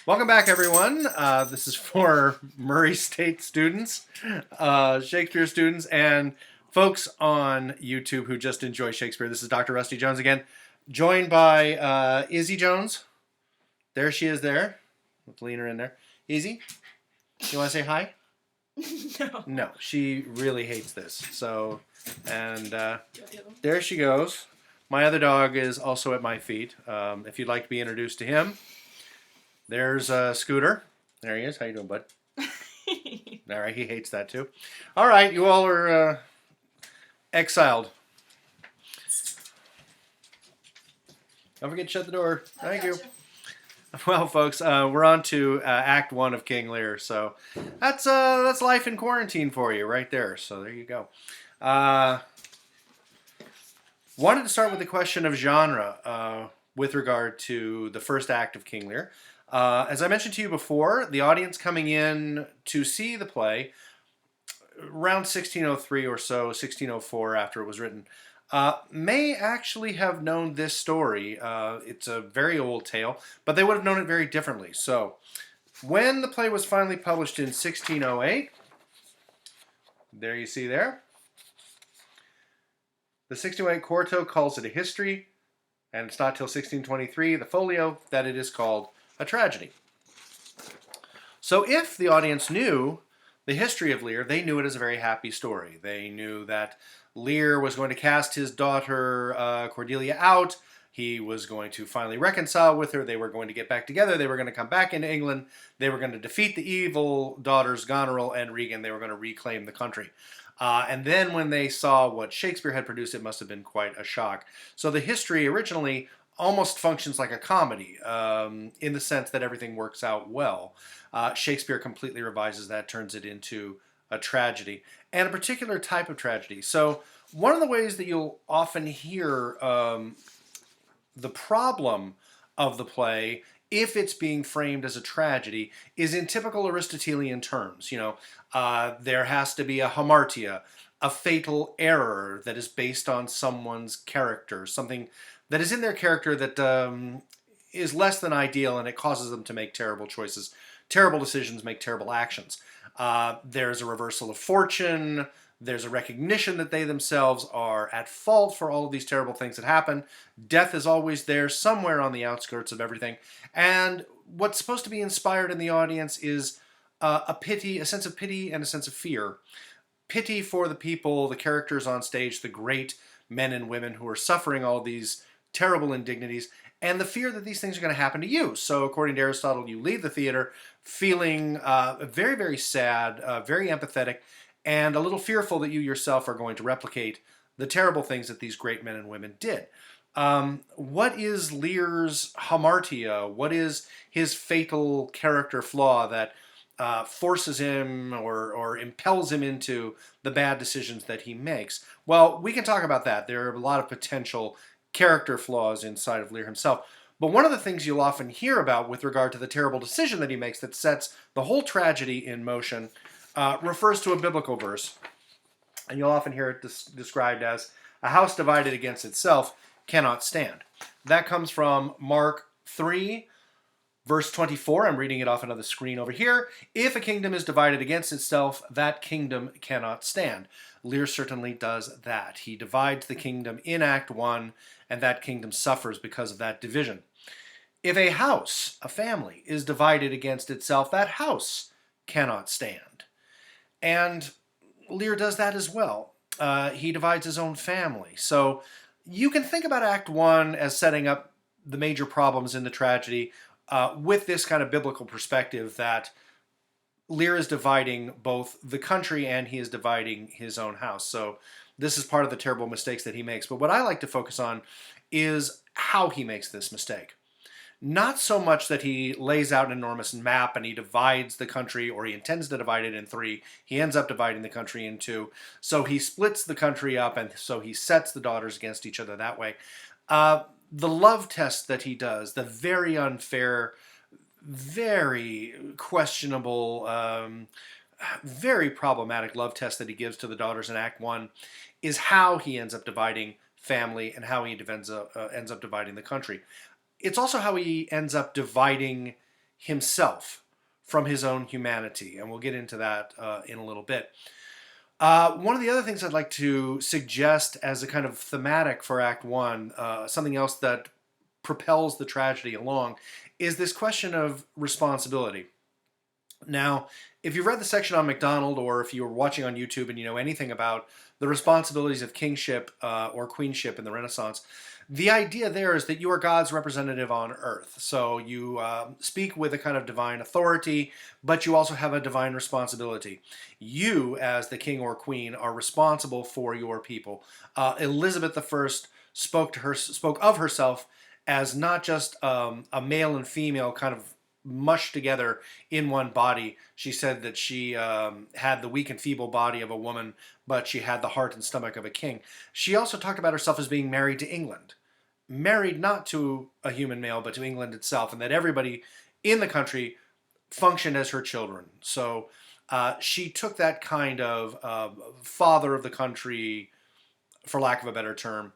Welcome back, everyone. This is for Murray State students, Shakespeare students, and folks on YouTube who just enjoy Shakespeare. This is Dr. Rusty Jones again, joined by Izzy Jones. There she is there. Let's lean her in there. Izzy, you want to say hi? No. No, she really hates this. So, and there she goes. My other dog is also at my feet. If you'd like to be introduced to him, there's Scooter. There he is. How you doing, bud? All right, he hates that too. All right, you all are exiled. Don't forget to shut the door. Thank you. Well, folks, we're on to Act One of King Lear. So that's life in quarantine for you right there. So there you go. Wanted to start with the question of genre with regard to the first act of King Lear. As I mentioned to you before, the audience coming in to see the play around 1603 or so, 1604 after it was written, may actually have known this story. It's a very old tale, but they would have known it very differently. So when the play was finally published in 1608, there you see there, the 1608 quarto calls it a history, and it's not till 1623, the folio, that it is called a tragedy. So if the audience knew the history of Lear, they knew it as a very happy story. They knew that Lear was going to cast his daughter Cordelia out. He was going to finally reconcile with her. They were going to get back together. They were going to come back into England. They were going to defeat the evil daughters Goneril and Regan. They were going to reclaim the country. And then when they saw what Shakespeare had produced, it must have been quite a shock. So the history originally almost functions like a comedy in the sense that everything works out well. Shakespeare completely revises that, turns it into a tragedy, and a particular type of tragedy. So one of the ways that you'll often hear the problem of the play, if it's being framed as a tragedy, is in typical Aristotelian terms. There has to be a hamartia, a fatal error that is based on someone's character, something that is in their character that is less than ideal, and it causes them to make terrible choices, terrible decisions, make terrible actions. There's a reversal of fortune. There's a recognition that they themselves are at fault for all of these terrible things that happen. Death is always there, somewhere on the outskirts of everything. And what's supposed to be inspired in the audience is a sense of pity and a sense of fear. Pity for the people, the characters on stage, the great men and women who are suffering all these terrible indignities, and the fear that these things are going to happen to you. So according to Aristotle, you leave the theater feeling very, very sad, very empathetic, and a little fearful that you yourself are going to replicate the terrible things that these great men and women did. What is Lear's hamartia? What is his fatal character flaw that forces him or impels him into the bad decisions that he makes? Well, we can talk about that. There are a lot of potential character flaws inside of Lear himself. But one of the things you'll often hear about with regard to the terrible decision that he makes that sets the whole tragedy in motion refers to a biblical verse. And you'll often hear it described as, "A house divided against itself cannot stand." That comes from Mark 3, verse 24. I'm reading it off another screen over here. "If a kingdom is divided against itself, that kingdom cannot stand." Lear certainly does that. He divides the kingdom in Act 1, and that kingdom suffers because of that division. If a house, a family, is divided against itself, that house cannot stand. And Lear does that as well. He divides his own family. So you can think about Act 1 as setting up the major problems in the tragedy with this kind of biblical perspective that Lear is dividing both the country and he is dividing his own house. So this is part of the terrible mistakes that he makes. But what I like to focus on is how he makes this mistake. Not so much that he lays out an enormous map and he divides the country, or he intends to divide it in three. He ends up dividing the country in two. So he splits the country up, and so he sets the daughters against each other that way. The love test that he does, the very unfair, very questionable, very problematic love test that he gives to the daughters in Act 1 is how he ends up dividing family and how he ends up dividing the country. It's also how he ends up dividing himself from his own humanity. And we'll get into that in a little bit. One of the other things I'd like to suggest as a kind of thematic for Act One, something else that propels the tragedy along, is this question of responsibility. Now, if you've read the section on MacDonald, or if you were watching on YouTube and you know anything about the responsibilities of kingship or queenship in the Renaissance, the idea there is that you are God's representative on earth. So you speak with a kind of divine authority, but you also have a divine responsibility. You, as the king or queen, are responsible for your people. Elizabeth I spoke of herself as not just a male and female kind of mushed together in one body. She said that she had the weak and feeble body of a woman, but she had the heart and stomach of a king. She also talked about herself as being married to England. Married not to a human male, but to England itself, and that everybody in the country functioned as her children. So she took that kind of father of the country, for lack of a better term,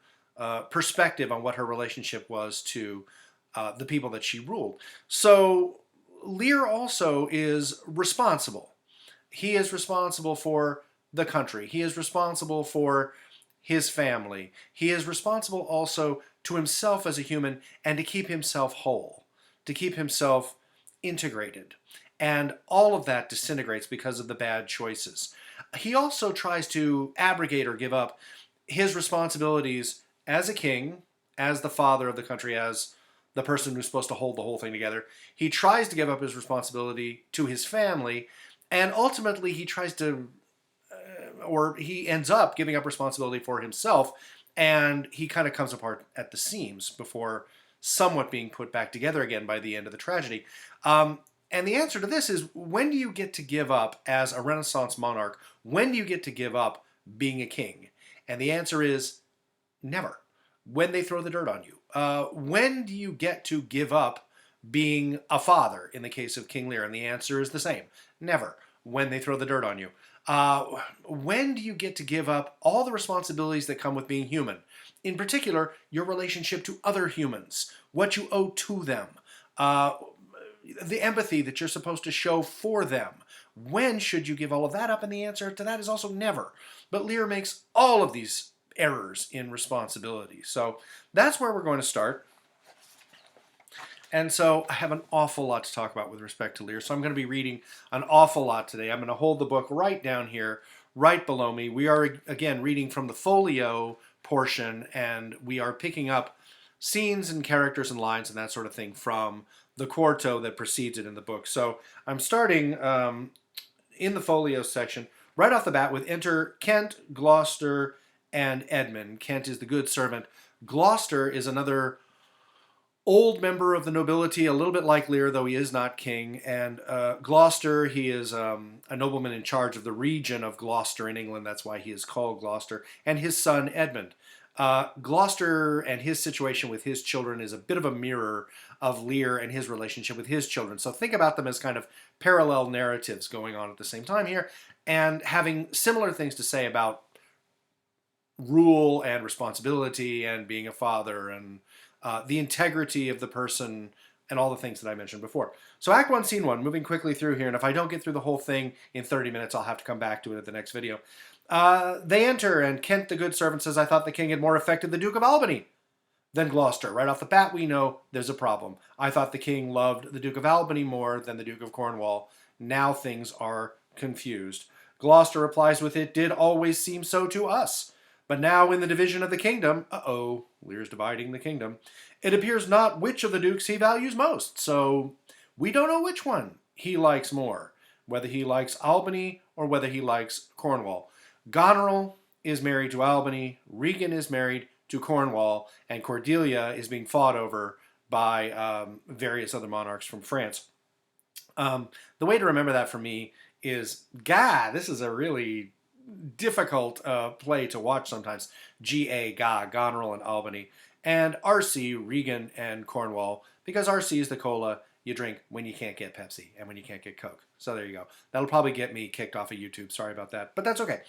perspective on what her relationship was to the people that she ruled. So Lear also is responsible. He is responsible for the country. He is responsible for his family. He is responsible also to himself as a human and to keep himself whole, to keep himself integrated. And all of that disintegrates because of the bad choices. He also tries to abrogate or give up his responsibilities as a king, as the father of the country, as the person who's supposed to hold the whole thing together. He tries to give up his responsibility to his family, and ultimately he tries to, or he ends up giving up responsibility for himself, and he kind of comes apart at the seams before somewhat being put back together again by the end of the tragedy. And the answer to this is, when do you get to give up as a Renaissance monarch? When do you get to give up being a king? And the answer is never. When they throw the dirt on you. When do you get to give up being a father in the case of King Lear? And the answer is the same. Never. When they throw the dirt on you. When do you get to give up all the responsibilities that come with being human? In particular, your relationship to other humans, what you owe to them, the empathy that you're supposed to show for them. When should you give all of that up? And the answer to that is also never. But Lear makes all of these errors in responsibility. So that's where we're going to start. And so I have an awful lot to talk about with respect to Lear. So I'm going to be reading an awful lot today. I'm going to hold the book right down here, right below me. We are, again, reading from the folio portion, and we are picking up scenes and characters and lines and that sort of thing from the quarto that precedes it in the book. So I'm starting in the folio section, right off the bat, with enter Kent, Gloucester, and Edmund. Kent is the good servant. Gloucester is another old member of the nobility, a little bit like Lear, though he is not king. And Gloucester, he is a nobleman in charge of the region of Gloucester in England. That's why he is called Gloucester. And his son, Edmund. Gloucester and his situation with his children is a bit of a mirror of Lear and his relationship with his children. So think about them as kind of parallel narratives going on at the same time here, and having similar things to say about rule and responsibility and being a father and the integrity of the person and all the things that I mentioned before. So Act 1, Scene 1, moving quickly through here, and if I don't get through the whole thing in 30 minutes, I'll have to come back to it at the next video. They enter, and Kent the good servant says, "I thought the king had more affected the Duke of Albany than Gloucester." Right off the bat, we know there's a problem. I thought the king loved the Duke of Albany more than the Duke of Cornwall. Now things are confused. Gloucester replies with, "It did always seem so to us. But now in the division of the kingdom," Lear's dividing the kingdom, "it appears not which of the dukes he values most. So we don't know which one he likes more, whether he likes Albany or whether he likes Cornwall. Goneril is married to Albany, Regan is married to Cornwall, and Cordelia is being fought over by various other monarchs from France." The way to remember that for me is, this is a really difficult play to watch sometimes. G.A. Goneril and Albany, and R.C. Regan and Cornwall, because R.C. is the cola you drink when you can't get Pepsi and when you can't get Coke. So there you go. That'll probably get me kicked off of YouTube. Sorry about that, but that's okay.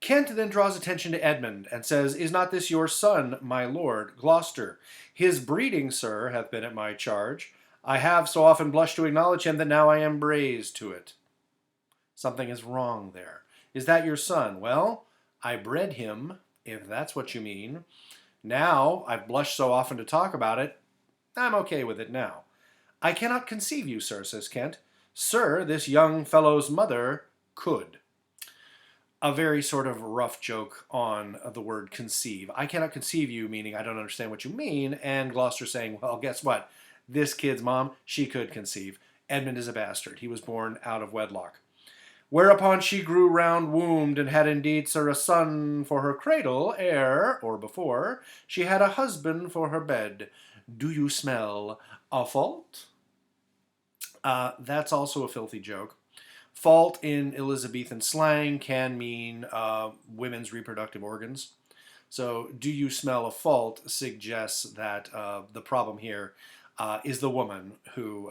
Kent then draws attention to Edmund and says, "Is not this your son, my lord, Gloucester? His breeding, sir, hath been at my charge. I have so often blushed to acknowledge him that now I am brazen to it. Something is wrong there. Is that your son? Well, I bred him, if that's what you mean. Now I've blushed so often to talk about it, I'm okay with it now. I cannot conceive you, sir, says Kent. Sir, this young fellow's mother could. A very sort of rough joke on the word conceive. I cannot conceive you, meaning I don't understand what you mean, and Gloucester saying, well, guess what? This kid's mom, she could conceive. Edmund is a bastard. He was born out of wedlock. Whereupon she grew round-wombed, and had indeed, sir, a son for her cradle, ere, or before, she had a husband for her bed. Do you smell a fault? That's also a filthy joke. Fault in Elizabethan slang can mean women's reproductive organs. So, do you smell a fault suggests that the problem here is the woman who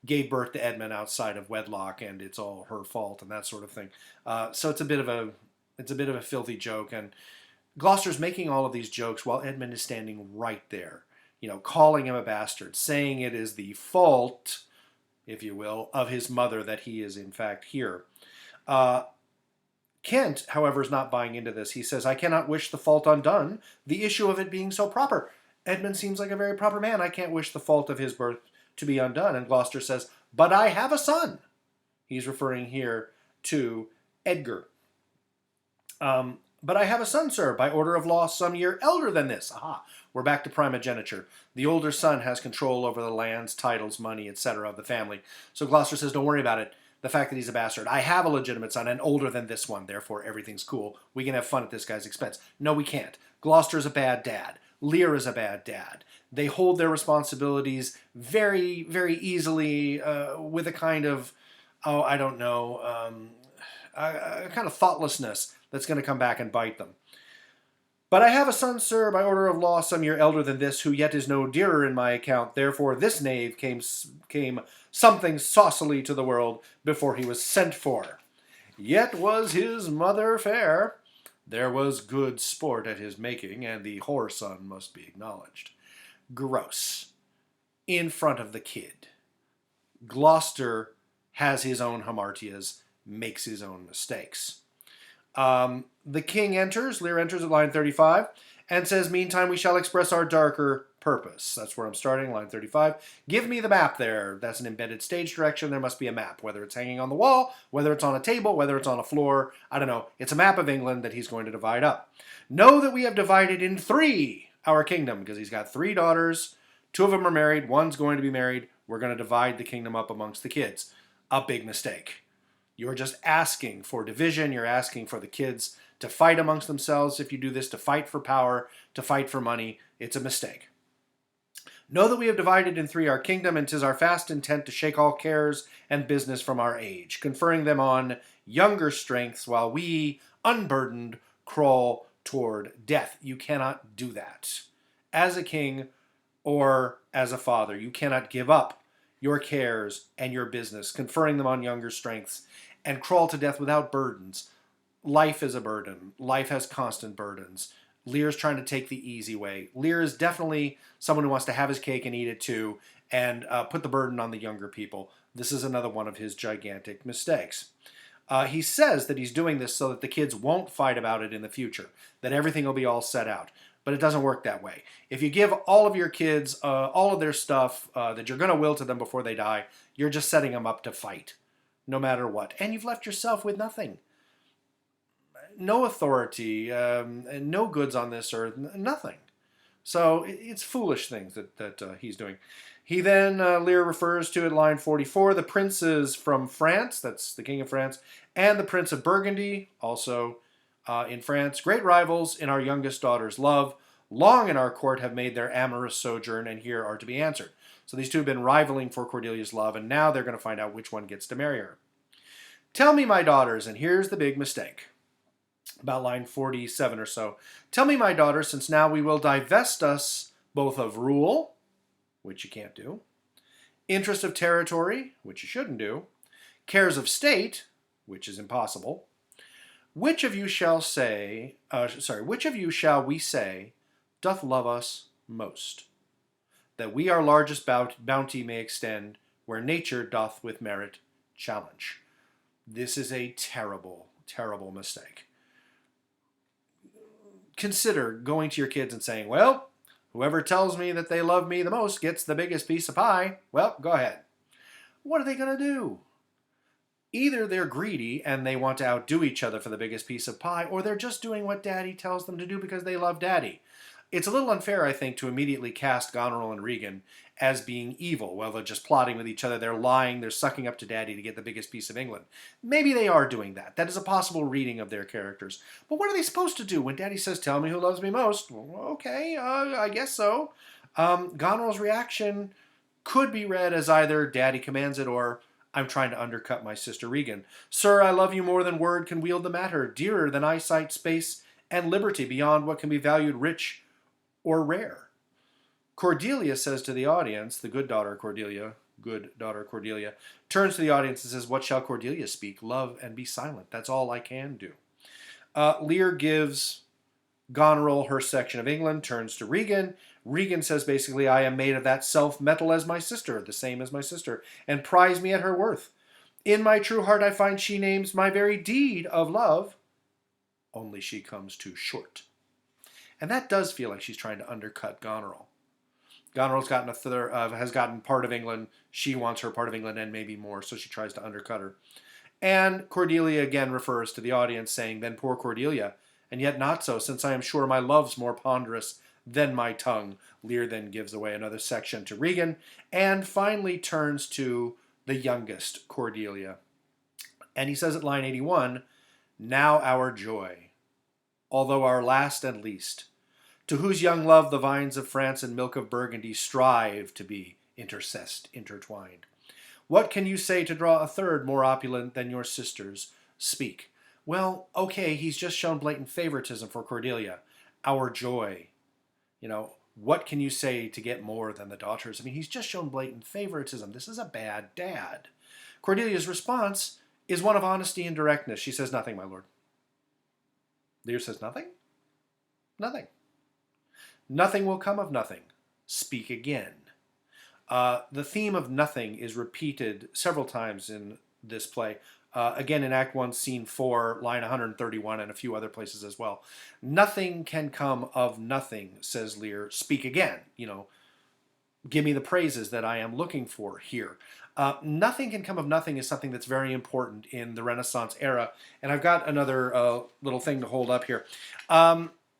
gave birth to Edmund outside of wedlock, and it's all her fault and that sort of thing. So it's a bit of a filthy joke, and Gloucester's making all of these jokes while Edmund is standing right there, calling him a bastard, saying it is the fault, if you will, of his mother that he is in fact here. Kent, however, is not buying into this. He says, I cannot wish the fault undone, the issue of it being so proper. Edmund seems like a very proper man. I can't wish the fault of his birth to be undone. And Gloucester says, but I have a son. He's referring here to Edgar. But I have a son, sir, by order of law some year elder than this. Aha, we're back to primogeniture. The older son has control over the lands, titles, money, etc. of the family. So Gloucester says, don't worry about it. The fact that he's a bastard. I have a legitimate son and older than this one, therefore everything's cool. We can have fun at this guy's expense. No, we can't. Gloucester's a bad dad. Lear is a bad dad. They hold their responsibilities very, very easily with a kind of, a kind of thoughtlessness that's going to come back and bite them. But I have a son, sir, by order of law some year elder than this, who yet is no dearer in my account. Therefore this knave came something saucily to the world before he was sent for. Yet was his mother fair. There was good sport at his making, and the whoreson must be acknowledged. Gross. In front of the kid. Gloucester has his own hamartias, makes his own mistakes. The king enters, Lear enters at line 35, and says, meantime we shall express our darker purpose. That's where I'm starting, line 35. Give me the map there. That's an embedded stage direction. There must be a map, whether it's hanging on the wall, whether it's on a table, whether it's on a floor. I don't know. It's a map of England that he's going to divide up. Know that we have divided in 3 our kingdom, because he's got 3 daughters. 2 of them are married. 1's going to be married. We're going to divide the kingdom up amongst the kids. A big mistake. You're just asking for division. You're asking for the kids to fight amongst themselves. If you do this, to fight for power, to fight for money, it's a mistake. Know that we have divided in 3 our kingdom, and 'tis our fast intent to shake all cares and business from our age, conferring them on younger strengths, while we, unburdened, crawl toward death. You cannot do that. As a king or as a father, you cannot give up your cares and your business, conferring them on younger strengths, and crawl to death without burdens. Life is a burden. Life has constant burdens. Lear's trying to take the easy way. Lear is definitely someone who wants to have his cake and eat it too, and put the burden on the younger people. This is another one of his gigantic mistakes. He says that he's doing this so that the kids won't fight about it in the future, that everything will be all set out. But it doesn't work that way. If you give all of your kids all of their stuff that you're going to will to them before they die, you're just setting them up to fight, no matter what. And you've left yourself with nothing. No authority, no goods on this earth, nothing. So it's foolish things that he's doing. He then, Lear refers to at line 44, the princes from France, that's the king of France, and the prince of Burgundy, also in France, great rivals in our youngest daughter's love, long in our court have made their amorous sojourn, and here are to be answered. So these two have been rivaling for Cordelia's love, and now they're going to find out which one gets to marry her. Tell me, my daughters, and here's the big mistake. About line 47 or so. Tell me, my daughters, since now we will divest us both of rule, which you can't do, interest of territory, which you shouldn't do, cares of state, which is impossible, which of you shall we say, doth love us most? that we our largest bounty may extend, where nature doth with merit challenge. This is a terrible, terrible mistake. Consider going to your kids and saying, well, whoever tells me that they love me the most gets the biggest piece of pie. Well, go ahead. What are they going to do? Either they're greedy and they want to outdo each other for the biggest piece of pie, or they're just doing what Daddy tells them to do because they love Daddy. It's a little unfair, I think, to immediately cast Goneril and Regan as being evil. Well, they're just plotting with each other. They're lying. They're sucking up to Daddy to get the biggest piece of England. Maybe they are doing that. That is a possible reading of their characters. But what are they supposed to do when Daddy says, tell me who loves me most? Well, okay, I guess so. Goneril's reaction could be read as either Daddy commands it or I'm trying to undercut my sister Regan. Sir, I love you more than word can wield the matter, dearer than eyesight, space, and liberty, beyond what can be valued rich or rare. Cordelia says to the audience, the good daughter Cordelia, turns to the audience and says, what shall Cordelia speak? Love and be silent. That's all I can do. Lear gives Goneril her section of England, turns to Regan. Regan says basically, I am made of that self-metal as my sister, the same as my sister, and prize me at her worth. In my true heart I find she names my very deed of love, only she comes too short. And that does feel like she's trying to undercut Goneril. Goneril's gotten has gotten part of England. She wants her part of England and maybe more, so she tries to undercut her. And Cordelia again refers to the audience, saying, then poor Cordelia, and yet not so, since I am sure my love's more ponderous than my tongue. Lear then gives away another section to Regan, and finally turns to the youngest, Cordelia. And he says at line 81, now our joy, although our last and least, to whose young love the vines of France and milk of Burgundy strive to be intertwined. What can you say to draw a third more opulent than your sisters? Speak. Well, okay, he's just shown blatant favoritism for Cordelia. Our joy. What can you say to get more than the daughters? I mean, he's just shown blatant favoritism. This is a bad dad. Cordelia's response is one of honesty and directness. She says, nothing, my lord. Lear says, nothing? Nothing. Nothing will come of nothing. Speak again. The theme of nothing is repeated several times in this play. Again in Act 1, Scene 4, line 131, and a few other places as well. Nothing can come of nothing, says Lear. Speak again. Give me the praises that I am looking for here. Nothing can come of nothing is something that's very important in the Renaissance era. And I've got another little thing to hold up here.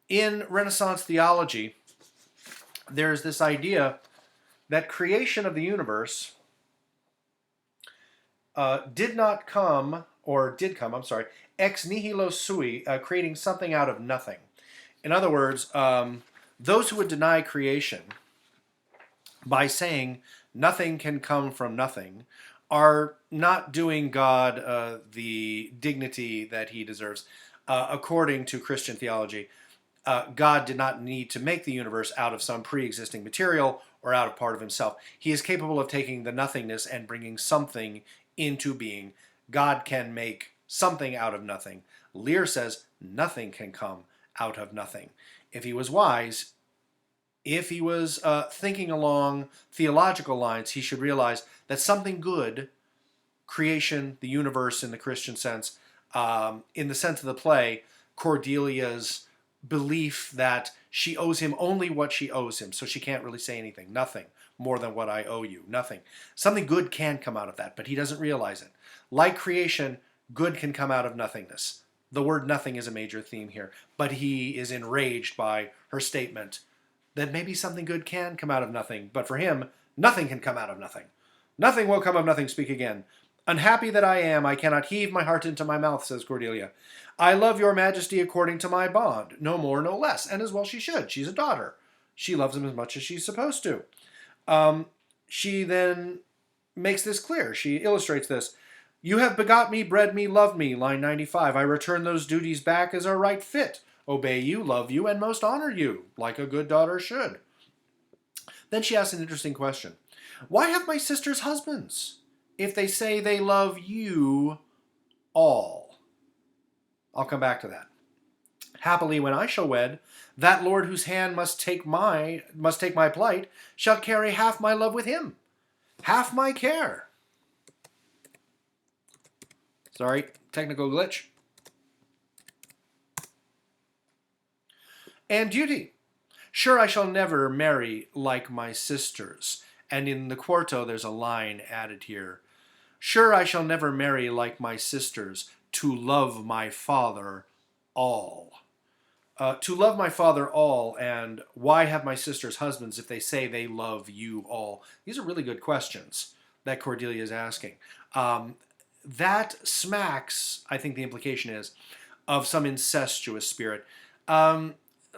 In Renaissance theology, there's this idea that creation of the universe did come, ex nihilo sui, creating something out of nothing. In other words, those who would deny creation by saying nothing can come from nothing are not doing God the dignity that he deserves. According to Christian theology, God did not need to make the universe out of some pre-existing material or out of part of himself. He is capable of taking the nothingness and bringing something into being. God can make something out of nothing. Lear says nothing can come out of nothing. If he was wise, if he was thinking along theological lines, he should realize that something good, creation, the universe in the Christian sense, in the sense of the play, Cordelia's belief that she owes him only what she owes him, so she can't really say anything. Nothing more than what I owe you. Nothing. Something good can come out of that, but he doesn't realize it. Like creation, good can come out of nothingness. The word nothing is a major theme here, but he is enraged by her statement that maybe something good can come out of nothing, but for him, nothing can come out of nothing. Nothing will come of nothing, speak again. Unhappy that I am, I cannot heave my heart into my mouth, says Cordelia. I love your majesty according to my bond, no more, no less, and as well she should. She's a daughter. She loves him as much as she's supposed to. She then makes this clear. She illustrates this. You have begot me, bred me, loved me, line 95. I return those duties back as are right fit. Obey you, love you, and most honor you, like a good daughter should. Then she asks an interesting question. Why have my sisters husbands if they say they love you all? I'll come back to that. Happily, when I shall wed, That lord whose hand must take my plight shall carry half my love with him, half my care. Sorry, technical glitch. And duty. Sure, I shall never marry like my sisters. And in the quarto, there's a line added here. Sure, I shall never marry like my sisters, to love my father all. To love my father all, and why have my sisters husbands if they say they love you all? These are really good questions that Cordelia is asking. That smacks, I think the implication is, of some incestuous spirit.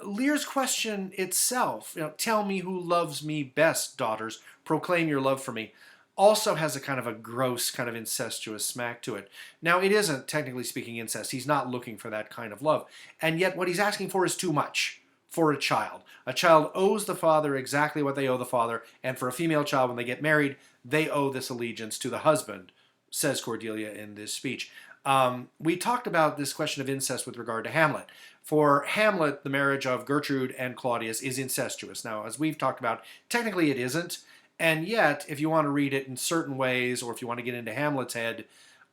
Lear's question itself, tell me who loves me best, daughters, proclaim your love for me, also has a kind of a gross, kind of incestuous smack to it. Now, it isn't, technically speaking, incest. He's not looking for that kind of love. And yet, what he's asking for is too much for a child. A child owes the father exactly what they owe the father, and for a female child, when they get married, they owe this allegiance to the husband, says Cordelia in this speech. We talked about this question of incest with regard to Hamlet. For Hamlet, the marriage of Gertrude and Claudius is incestuous. Now, as we've talked about, technically it isn't. And yet, if you want to read it in certain ways, or if you want to get into Hamlet's head,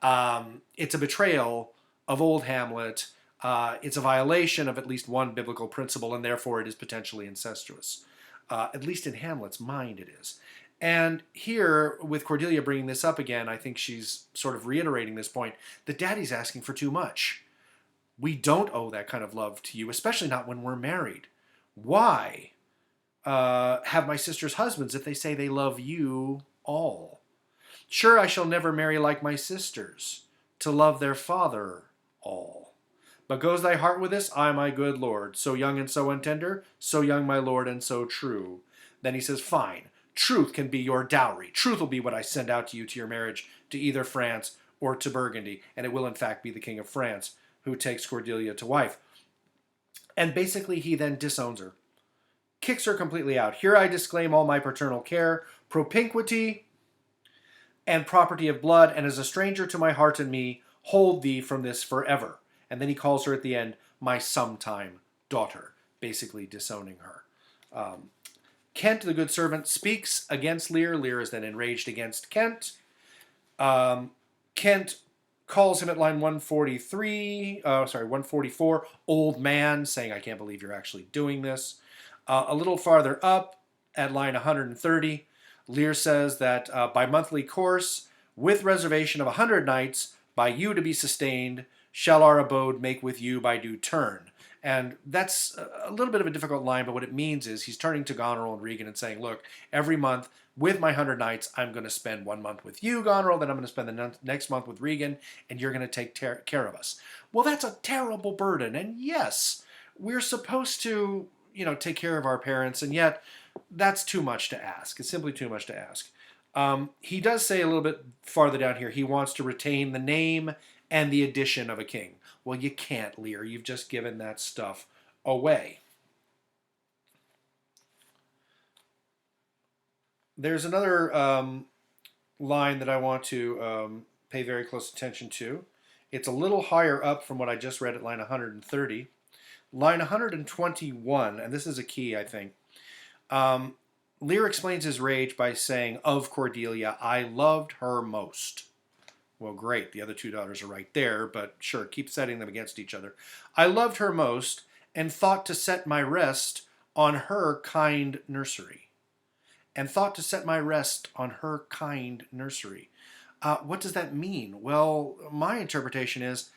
it's a betrayal of old Hamlet. It's a violation of at least one biblical principle, and therefore it is potentially incestuous. At least in Hamlet's mind it is. And here, with Cordelia bringing this up again, I think she's sort of reiterating this point, that Daddy's asking for too much. We don't owe that kind of love to you, especially not when we're married. Why have my sisters husbands if they say they love you all? Sure, I shall never marry like my sisters, to love their father all. But goes thy heart with this? Ay, my good lord, so young and so untender, so young, my lord, and so true. Then he says, fine, truth can be your dowry. Truth will be what I send out to you to your marriage to either France or to Burgundy. And it will, in fact, be the king of France who takes Cordelia to wife. And basically, he then disowns her. Kicks her completely out. Here I disclaim all my paternal care, propinquity, and property of blood, and as a stranger to my heart and me, hold thee from this forever. And then he calls her at the end, my sometime daughter, basically disowning her. Kent, the good servant, speaks against Lear. Lear is then enraged against Kent. Kent calls him at line 144, old man, saying, I can't believe you're actually doing this. A little farther up, at line 130, Lear says that by monthly course, with reservation of 100 nights, by you to be sustained, shall our abode make with you by due turn. And that's a little bit of a difficult line, but what it means is he's turning to Goneril and Regan and saying, look, every month, with my 100 nights, I'm going to spend 1 month with you, Goneril, then I'm going to spend the next month with Regan, and you're going to take care of us. Well, that's a terrible burden, and yes, we're supposed to, take care of our parents, and yet that's too much to ask. It's simply too much to ask. He does say a little bit farther down here, he wants to retain the name and the addition of a king. Well, you can't, Lear. You've just given that stuff away. There's another line that I want to pay very close attention to. It's a little higher up from what I just read at line 130. Line 121, and this is a key, I think. Lear explains his rage by saying, of Cordelia, I loved her most. Well, great, the other two daughters are right there, but sure, keep setting them against each other. I loved her most, and thought to set my rest on her kind nursery. And thought to set my rest on her kind nursery. What does that mean? Well, my interpretation is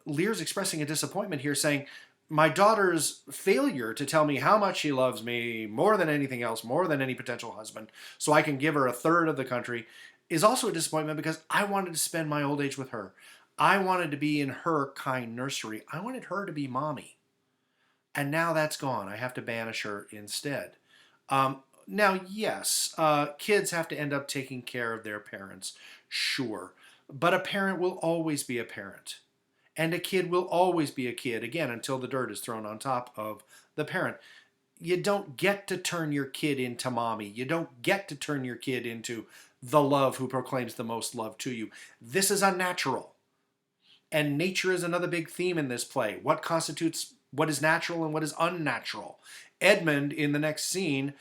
Lear's expressing a disappointment here, saying, my daughter's failure to tell me how much she loves me more than anything else, more than any potential husband, so I can give her a third of the country, is also a disappointment because I wanted to spend my old age with her. I wanted to be in her kind nursery. I wanted her to be mommy. And now that's gone. I have to banish her instead. Now, yes, kids have to end up taking care of their parents, sure. But a parent will always be a parent. And a kid will always be a kid, again, until the dirt is thrown on top of the parent. You don't get to turn your kid into mommy. You don't get to turn your kid into the love who proclaims the most love to you. This is unnatural. And nature is another big theme in this play. What constitutes what is natural and what is unnatural. Edmund, in the next scene,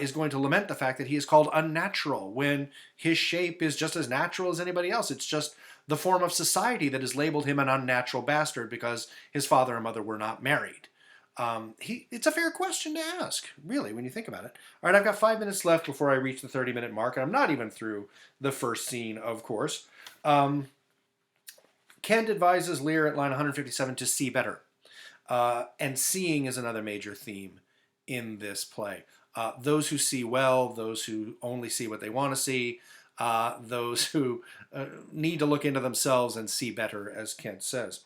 is going to lament the fact that he is called unnatural when his shape is just as natural as anybody else. It's just the form of society that has labeled him an unnatural bastard because his father and mother were not married. It's a fair question to ask, really, when you think about it. All right, I've got 5 minutes left before I reach the 30-minute mark, and I'm not even through the first scene, of course. Kent advises Lear at line 157 to see better. And seeing is another major theme in this play. Those who see well, those who only see what they want to see, those who need to look into themselves and see better, as Kent says.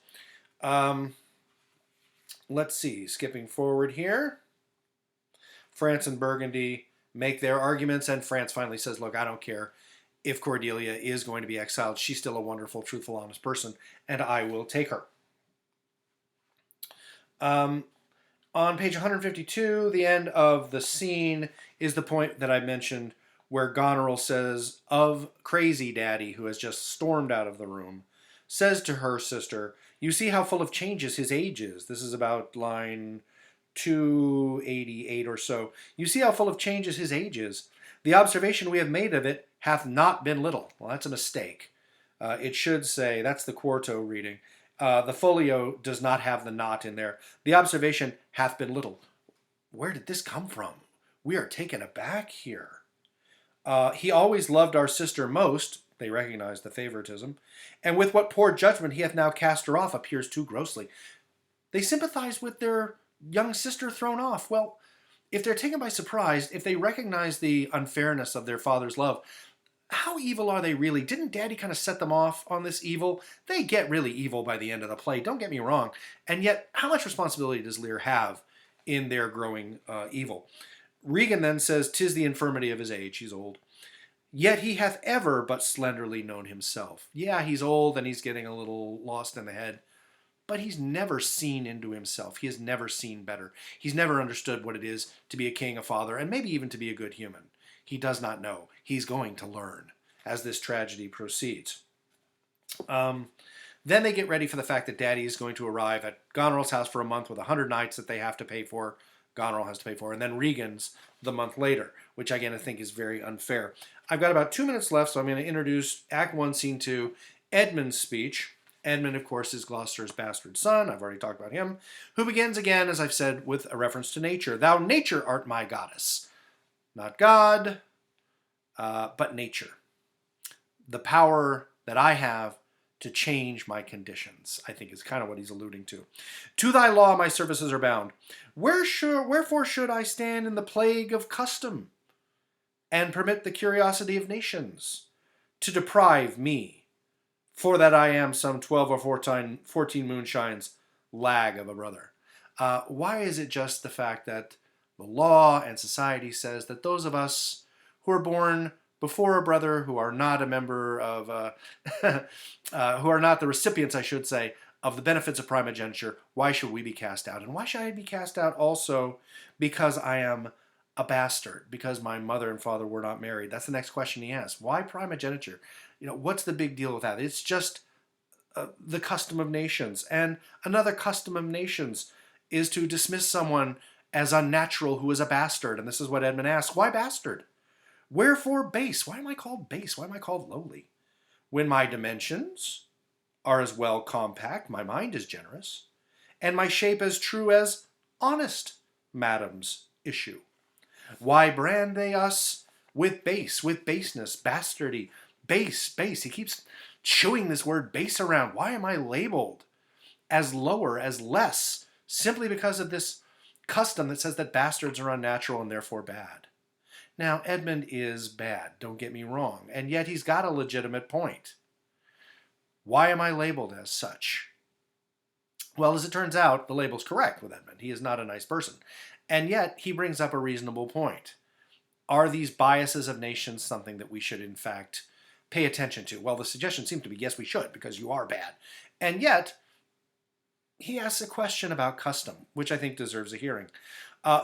Let's see, skipping forward here. France and Burgundy make their arguments, and France finally says, look, I don't care if Cordelia is going to be exiled. She's still a wonderful, truthful, honest person, and I will take her. On page 152, the end of the scene is the point that I mentioned where Goneril says of Crazy Daddy, who has just stormed out of the room, says to her sister, you see how full of changes his age is. This is about line 288 or so. You see how full of changes his age is. The observation we have made of it hath not been little. Well, that's a mistake. It should say, that's the quarto reading. The folio does not have the not in there. The observation hath been little. Where did this come from? We are taken aback here. He always loved our sister most. They recognize the favoritism. And with what poor judgment he hath now cast her off appears too grossly. They sympathize with their young sister thrown off. Well, if they're taken by surprise, if they recognize the unfairness of their father's love, how evil are they really? Didn't Daddy kind of set them off on this evil? They get really evil by the end of the play, don't get me wrong. And yet, how much responsibility does Lear have in their growing evil? Regan then says, 'tis the infirmity of his age, he's old. Yet he hath ever but slenderly known himself. Yeah, he's old and he's getting a little lost in the head, but he's never seen into himself. He has never seen better. He's never understood what it is to be a king, a father, and maybe even to be a good human. He does not know. He's going to learn as this tragedy proceeds. Then they get ready for the fact that Daddy is going to arrive at Goneril's house for a month with 100 nights that they have to pay for. Goneril has to pay for, and then Regan's the month later, which again I think is very unfair. I've got about 2 minutes left, so I'm going to introduce Act 1, Scene 2, Edmund's speech. Edmund, of course, is Gloucester's bastard son. I've already talked about him, who begins again, as I've said, with a reference to nature. Thou nature art my goddess. Not God, but nature. The power that I have to change my conditions, I think is kind of what he's alluding to. To thy law my services are bound. Wherefore should I stand in the plague of custom, and permit the curiosity of nations to deprive me, for that I am some 12 or 14 moonshines lag of a brother? Why is it just the fact that the law and society says that those of us who are born before a brother, who are not a member of, who are not the recipients, I should say, of the benefits of primogeniture, why should we be cast out? And why should I be cast out also because I am a bastard, because my mother and father were not married? That's the next question he asks. Why primogeniture? What's the big deal with that? It's just the custom of nations. And another custom of nations is to dismiss someone as unnatural who is a bastard. And this is what Edmund asks. Why bastard? Wherefore base? Why am I called base? Why am I called lowly? When my dimensions are as well compact, my mind is generous, and my shape as true as honest madam's issue. Why brand they us with base, with baseness, bastardy, base, base? He keeps chewing this word base around. Why am I labeled as lower, as less, simply because of this custom that says that bastards are unnatural and therefore bad? Now, Edmund is bad, don't get me wrong, and yet he's got a legitimate point. Why am I labeled as such? Well, as it turns out, the label's correct with Edmund. He is not a nice person. And yet, he brings up a reasonable point. Are these biases of nations something that we should, in fact, pay attention to? Well, the suggestion seems to be, yes, we should, because you are bad. And yet, he asks a question about custom, which I think deserves a hearing.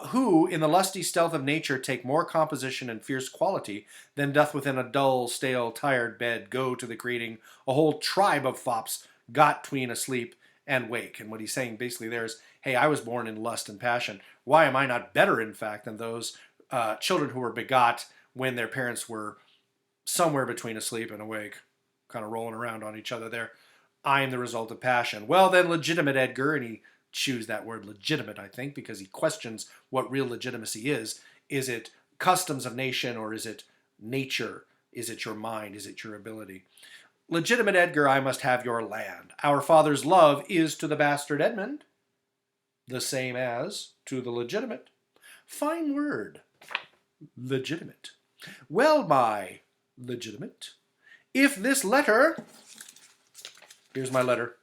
Who, in the lusty stealth of nature, take more composition and fierce quality than doth within a dull, stale, tired bed go to the creating a whole tribe of fops got tween asleep and wake. And what he's saying basically there is, hey, I was born in lust and passion. Why am I not better, in fact, than those children who were begot when their parents were somewhere between asleep and awake, kind of rolling around on each other there? I am the result of passion. Well, then, legitimate Edgar, and he choose that word legitimate, I think, because he questions what real legitimacy is. Is it customs of nation, or is it nature? Is it your mind? Is it your ability? Legitimate Edgar, I must have your land. Our father's love is to the bastard Edmund the same as to the legitimate. Fine word, legitimate. Well, my legitimate, if this letter, here's my letter.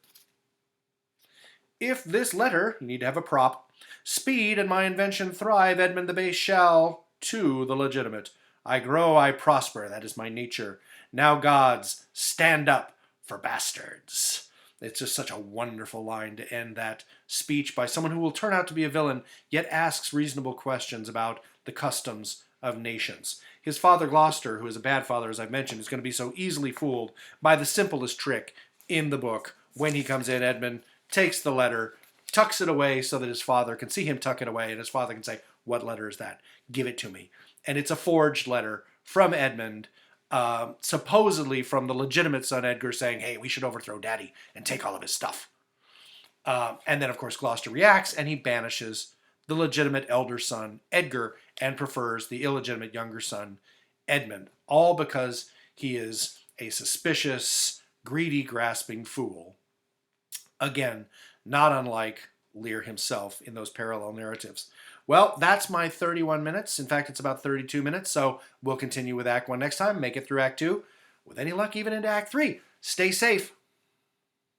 If this letter, you need to have a prop, speed and my invention thrive, Edmund the base shall to the legitimate. I grow, I prosper, that is my nature. Now gods, stand up for bastards. It's just such a wonderful line to end that speech by someone who will turn out to be a villain, yet asks reasonable questions about the customs of nations. His father Gloucester, who is a bad father, as I've mentioned, is going to be so easily fooled by the simplest trick in the book. When he comes in, Edmund takes the letter, tucks it away so that his father can see him tuck it away, and his father can say, what letter is that? Give it to me. And it's a forged letter from Edmund, supposedly from the legitimate son Edgar, saying, hey, we should overthrow Daddy and take all of his stuff. And then, of course, Gloucester reacts, and he banishes the legitimate elder son, Edgar, and prefers the illegitimate younger son, Edmund, all because he is a suspicious, greedy, grasping fool. Again, not unlike Lear himself in those parallel narratives. Well, that's my 31 minutes. In fact, it's about 32 minutes, so we'll continue with Act 1 next time, make it through Act 2, with any luck even into Act 3. Stay safe.